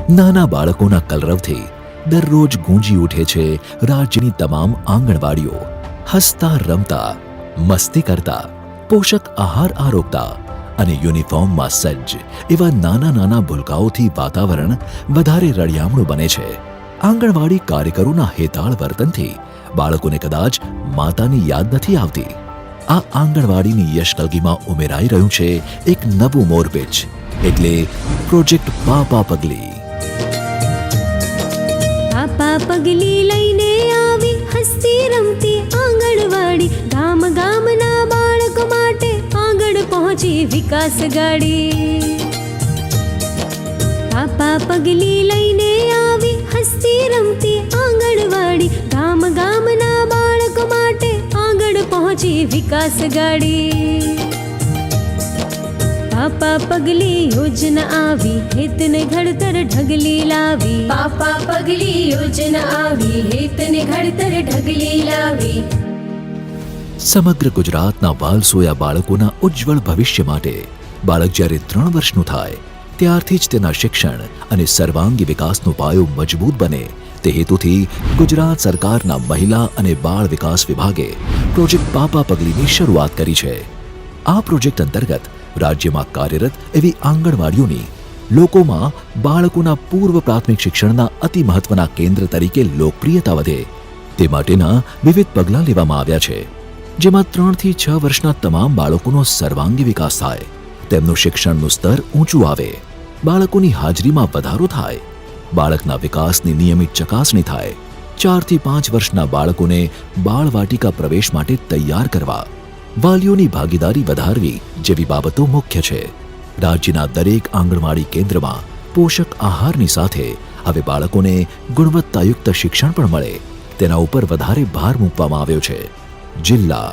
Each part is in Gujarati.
નાના બાળકોના કલરવથી દરરોજ ગૂંજી ઉઠે છે રાજ્યની તમામ આંગણવાડીઓ. હસતા રમતા, મસ્તી કરતા, પોષક આહાર આરોગતા અને યુનિફોર્મમાં સજ્જ એવા નાના નાના ભૂલકાઓથી વાતાવરણ વધારે રળિયામણું બને છે. આંગણવાડી કાર્યકરોના હેતાળ વર્તનથી બાળકોને કદાચ માતાની યાદ નથી આવતી. આ આંગણવાડીની યશકલગીમાં ઉમેરાઈ રહ્યું છે એક નવું મોરપીંછ, એટલે પ્રોજેક્ટ પાપા પગલી. પાપા પગલી લઈને આવી હસતી રમતી આંગણવાડી. ગામ ગામના બાળકો માટે આગળ પહોંચી વિકાસ ગાડી. પાપા પગલી લઈને આવી હસતી રમતી આંગણવાડી. ગામ ગામના બાળકો માટે આગળ પહોંચી વિકાસ ગાડી. પાપા પગલી યોજના આવી હેતને ઘડતર ઢગલી લાવી. પાપા પગલી યોજના આવી હેતને ઘડતર ઢગલી લાવી. સમગ્ર ગુજરાતના વાલસોયા બાળકોના ઉજ્જવળ ભવિષ્ય માટે બાળક જ્યારે 3 વર્ષનું થાય ત્યારથી જ તેના શિક્ષણ અને સર્વાંગી વિકાસનો પાયો મજબૂત બને તે હેતુથી ગુજરાત સરકારના મહિલા અને બાળ વિકાસ વિભાગે પ્રોજેક્ટ પાપા પગલીની શરૂઆત કરી છે. આ પ્રોજેક્ટ અંતર્ગત રાજ્યમાં કાર્યરત એવી આંગણવાડીઓની લોકોમાં બાળકોના પૂર્વ પ્રાથમિક શિક્ષણના અતિ મહત્વના કેન્દ્ર તરીકે લોકપ્રિયતા વધે તે માટેના વિવિધ પગલાં લેવામાં આવ્યા છે, જેમાં 3 થી 6 વર્ષના તમામ બાળકોનો સર્વાંગી વિકાસ થાય, તેમનું શિક્ષણનું સ્તર ઊંચું આવે, બાળકોની હાજરીમાં વધારો થાય, બાળકના વિકાસની નિયમિત ચકાસણી થાય, 4 થી 5 વર્ષના બાળકોને બાળવાટિકા પ્રવેશ માટે તૈયાર કરવા, વાલીઓની ભાગીદારી વધારવી જેવી બાબતો મુખ્ય છે. રાજ્યના દરેક આંગણવાડી કેન્દ્રમાં પોષક આહારની સાથે હવે બાળકોને ગુણવત્તાયુક્ત શિક્ષણ પણ મળે તેના ઉપર વધારે ભાર મૂકવામાં આવ્યો છે. જિલ્લા,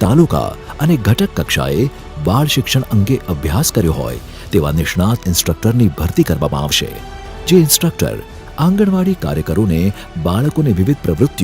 તાલુકા અને ઘટક કક્ષાએ બાળ શિક્ષણ અંગે અભ્યાસ કર્યો હોય તેવા નિષ્ણાત ઇન્સ્ટ્રક્ટરની ભરતી કરવામાં આવશે, જે ઇન્સ્ટ્રક્ટર આંગણવાડી કાર્યકરોને બાળકોને વિવિધ પ્રવૃત્તિઓ